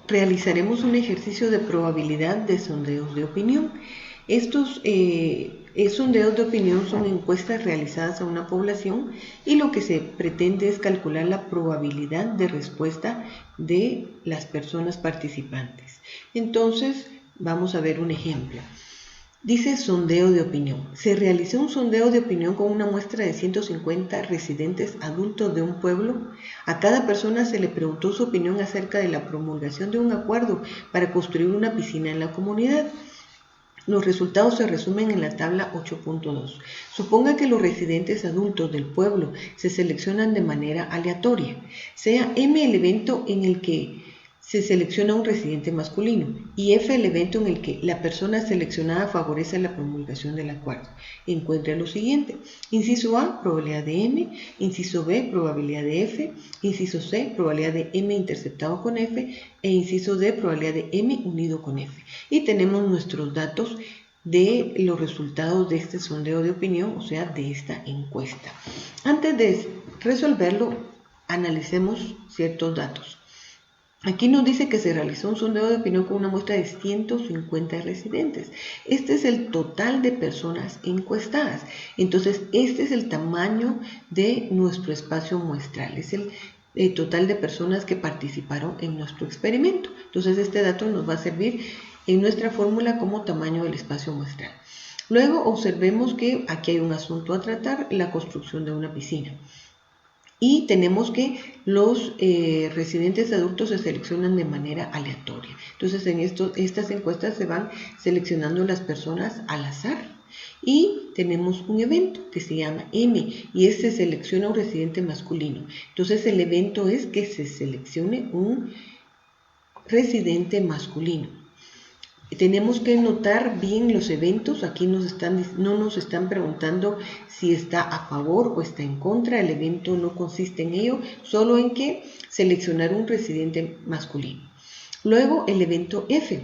realizaremos un ejercicio de probabilidad de sondeos de opinión. Estos sondeos de opinión son encuestas realizadas a una población y lo que se pretende es calcular la probabilidad de respuesta de las personas participantes. Entonces, vamos a ver un ejemplo. Dice sondeo de opinión. Se realizó un sondeo de opinión con una muestra de 150 residentes adultos de un pueblo. A cada persona se le preguntó su opinión acerca de la promulgación de un acuerdo para construir una piscina en la comunidad. Los resultados se resumen en la tabla 8.2. Suponga que los residentes adultos del pueblo se seleccionan de manera aleatoria. Sea M el evento en el que se selecciona un residente masculino y F el evento en el que la persona seleccionada favorece la promulgación del acuerdo. Encuentre lo siguiente. Inciso A, probabilidad de M. Inciso B, probabilidad de F. Inciso C, probabilidad de M interceptado con F. E inciso D, probabilidad de M unido con F. Y tenemos nuestros datos de los resultados de este sondeo de opinión, o sea, de esta encuesta. Antes de resolverlo, analicemos ciertos datos. Aquí nos dice que se realizó un sondeo de opinión con una muestra de 150 residentes. Este es el total de personas encuestadas. Entonces, este es el tamaño de nuestro espacio muestral. Es el total de personas que participaron en nuestro experimento. Entonces, este dato nos va a servir en nuestra fórmula como tamaño del espacio muestral. Luego, observemos que aquí hay un asunto a tratar, la construcción de una piscina. Y tenemos que los residentes adultos se seleccionan de manera aleatoria. Entonces, en estas encuestas se van seleccionando las personas al azar. Y tenemos un evento que se llama M y se selecciona un residente masculino. Entonces, el evento es que se seleccione un residente masculino. Tenemos que notar bien los eventos. Aquí no nos están preguntando si está a favor o está en contra. El evento no consiste en ello, solo en que seleccionar un residente masculino. Luego el evento F,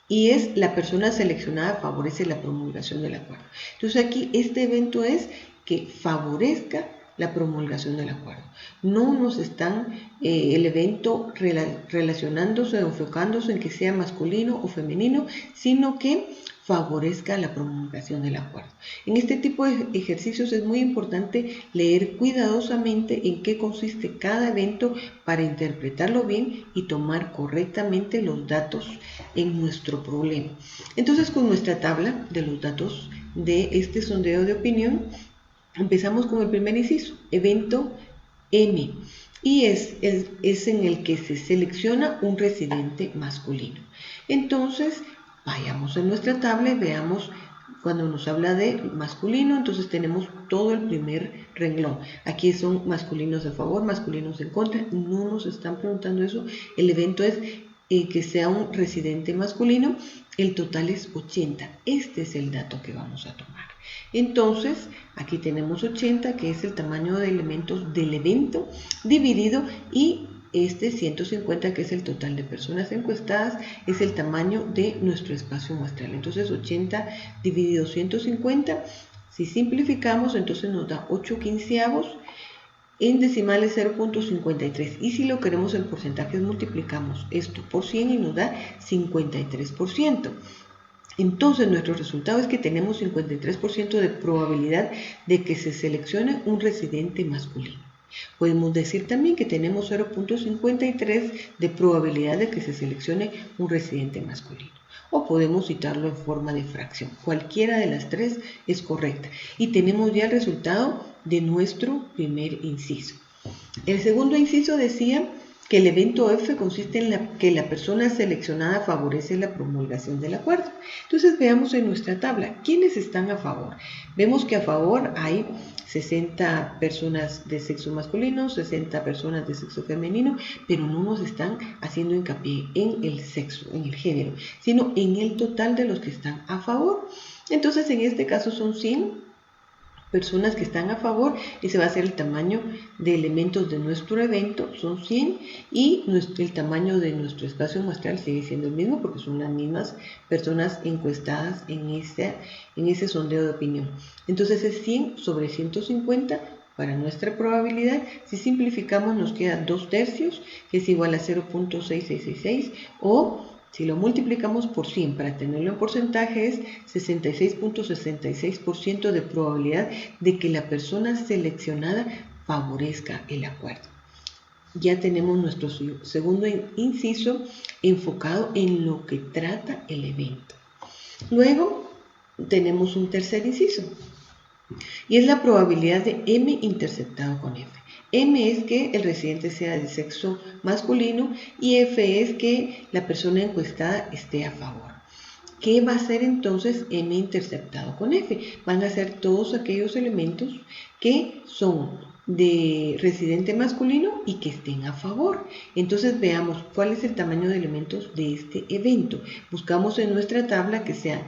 y es la persona seleccionada favorece la promulgación del acuerdo. Entonces aquí este evento es que favorezca la promulgación del acuerdo. No nos están el evento relacionándose o enfocándose en que sea masculino o femenino, sino que favorezca la promulgación del acuerdo. En este tipo de ejercicios es muy importante leer cuidadosamente en qué consiste cada evento para interpretarlo bien y tomar correctamente los datos en nuestro problema. Entonces, con nuestra tabla de los datos de este sondeo de opinión, empezamos con el primer inciso, evento M, y es en el que se selecciona un residente masculino. Entonces, vayamos a nuestra tabla y veamos cuando nos habla de masculino, entonces tenemos todo el primer renglón. Aquí son masculinos a favor, masculinos en contra, no nos están preguntando eso. El evento es que sea un residente masculino, el total es 80. Este es el dato que vamos a tomar. Entonces, aquí tenemos 80, que es el tamaño de elementos del evento, dividido, y este 150, que es el total de personas encuestadas, es el tamaño de nuestro espacio muestral. Entonces, 80 dividido 150, si simplificamos, entonces nos da 8/15, en decimales 0.53. Y si lo queremos en porcentajes, multiplicamos esto por 100 y nos da 53%. Entonces, nuestro resultado es que tenemos 53% de probabilidad de que se seleccione un residente masculino. Podemos decir también que tenemos 0.53 de probabilidad de que se seleccione un residente masculino. O podemos citarlo en forma de fracción. Cualquiera de las tres es correcta. Y tenemos ya el resultado de nuestro primer inciso. El segundo inciso decía que el evento F consiste en que la persona seleccionada favorece la promulgación del acuerdo. Entonces veamos en nuestra tabla, ¿quiénes están a favor? Vemos que a favor hay 60 personas de sexo masculino, 60 personas de sexo femenino, pero no nos están haciendo hincapié en el sexo, en el género, sino en el total de los que están a favor. Entonces en este caso son 100 personas que están a favor, y se va a hacer el tamaño de elementos de nuestro evento, son 100, y el tamaño de nuestro espacio muestral sigue siendo el mismo porque son las mismas personas encuestadas en ese sondeo de opinión. Entonces es 100 sobre 150 para nuestra probabilidad. Si simplificamos nos queda 2/3, que es igual a 0.6666, o si lo multiplicamos por 100 para tenerlo en porcentaje es 66.66% de probabilidad de que la persona seleccionada favorezca el acuerdo. Ya tenemos nuestro segundo inciso enfocado en lo que trata el evento. Luego tenemos un tercer inciso y es la probabilidad de M interceptado con F. M es que el residente sea de sexo masculino y F es que la persona encuestada esté a favor. ¿Qué va a ser entonces M interceptado con F? Van a ser todos aquellos elementos que son de residente masculino y que estén a favor. Entonces veamos cuál es el tamaño de elementos de este evento. Buscamos en nuestra tabla que sean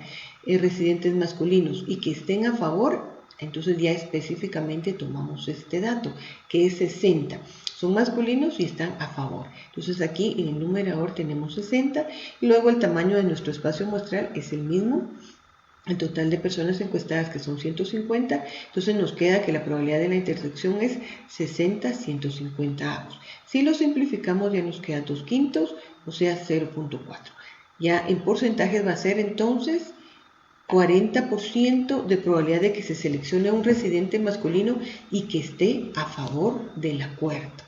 residentes masculinos y que estén a favor. Entonces ya específicamente tomamos este dato, que es 60. Son masculinos y están a favor. Entonces aquí en el numerador tenemos 60 y luego el tamaño de nuestro espacio muestral es el mismo. El total de personas encuestadas que son 150, entonces nos queda que la probabilidad de la intersección es 60/150 avos. Si lo simplificamos ya nos queda 2/5, o sea 0.4. Ya en porcentajes va a ser entonces 40% de probabilidad de que se seleccione un residente masculino y que esté a favor del acuerdo.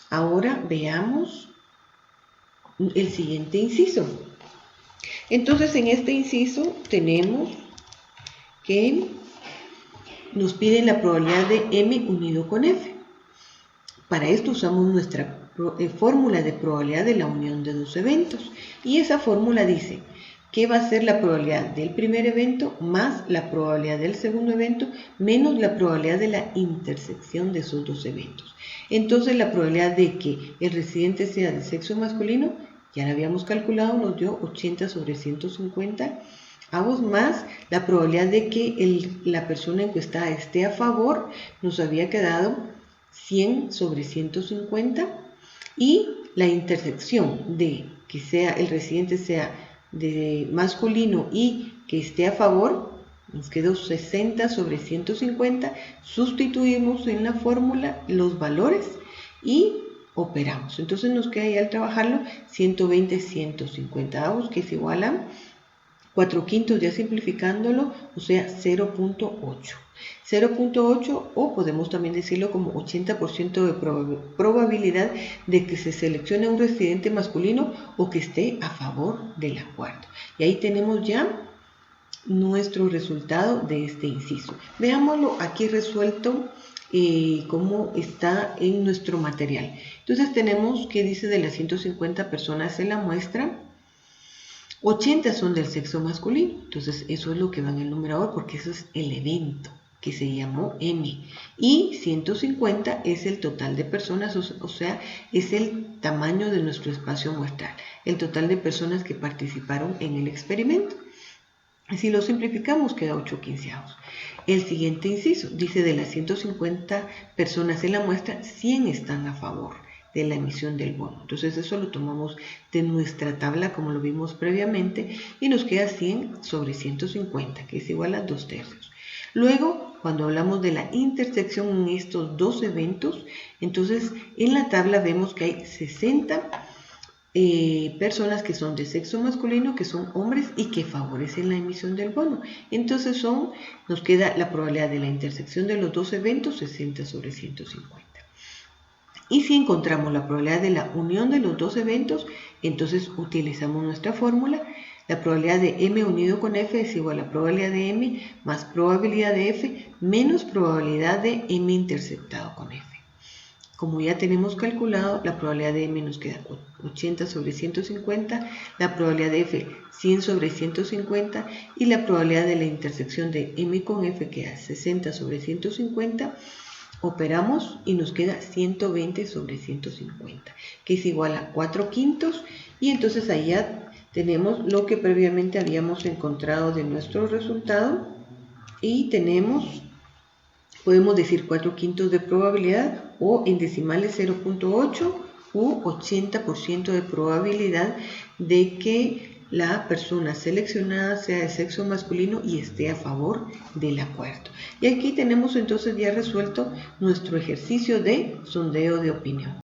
Ahora veamos el siguiente inciso. Entonces en este inciso tenemos que nos piden la probabilidad de M unido con F. Para esto usamos nuestra fórmula de probabilidad de la unión de dos eventos y esa fórmula dice que va a ser la probabilidad del primer evento más la probabilidad del segundo evento menos la probabilidad de la intersección de esos dos eventos. Entonces la probabilidad de que el residente sea de sexo masculino, ya la habíamos calculado, nos dio 80/150 avos más la probabilidad de que la persona encuestada esté a favor, nos había quedado 100/150 y la intersección de que el residente sea de masculino y que esté a favor, nos quedó 60/150, sustituimos en la fórmula los valores y operamos. Entonces nos queda ya al trabajarlo 120/150 avos, que es igual a 4/5 ya simplificándolo, o sea 0.8. 0.8 o podemos también decirlo como 80% de probabilidad de que se seleccione un residente masculino o que esté a favor del acuerdo. Y ahí tenemos ya nuestro resultado de este inciso. Veámoslo aquí resuelto cómo está en nuestro material. Entonces tenemos que dice de las 150 personas en la muestra, 80 son del sexo masculino, entonces eso es lo que va en el numerador porque eso es el evento que se llamó M, y 150 es el total de personas, o sea, es el tamaño de nuestro espacio muestral, el total de personas que participaron en el experimento. Si lo simplificamos queda 8/15. El siguiente inciso dice de las 150 personas en la muestra, 100 están a favor de la emisión del bono. Entonces eso lo tomamos de nuestra tabla como lo vimos previamente y nos queda 100/150, que es igual a 2/3. Luego, cuando hablamos de la intersección en estos dos eventos, entonces en la tabla vemos que hay 60 personas que son de sexo masculino, que son hombres y que favorecen la emisión del bono. Entonces nos queda la probabilidad de la intersección de los dos eventos 60/150. Y si encontramos la probabilidad de la unión de los dos eventos, entonces utilizamos nuestra fórmula. La probabilidad de M unido con F es igual a probabilidad de M más probabilidad de F menos probabilidad de M interceptado con F. Como ya tenemos calculado, la probabilidad de M nos queda 80/150, la probabilidad de F 100/150 y la probabilidad de la intersección de M con F queda 60/150. Operamos y nos queda 120/150, que es igual a 4/5, y entonces ahí ya tenemos lo que previamente habíamos encontrado de nuestro resultado y podemos decir 4/5 de probabilidad o en decimales 0.8 u 80% de probabilidad de que la persona seleccionada sea de sexo masculino y esté a favor del acuerdo. Y aquí tenemos entonces ya resuelto nuestro ejercicio de sondeo de opinión.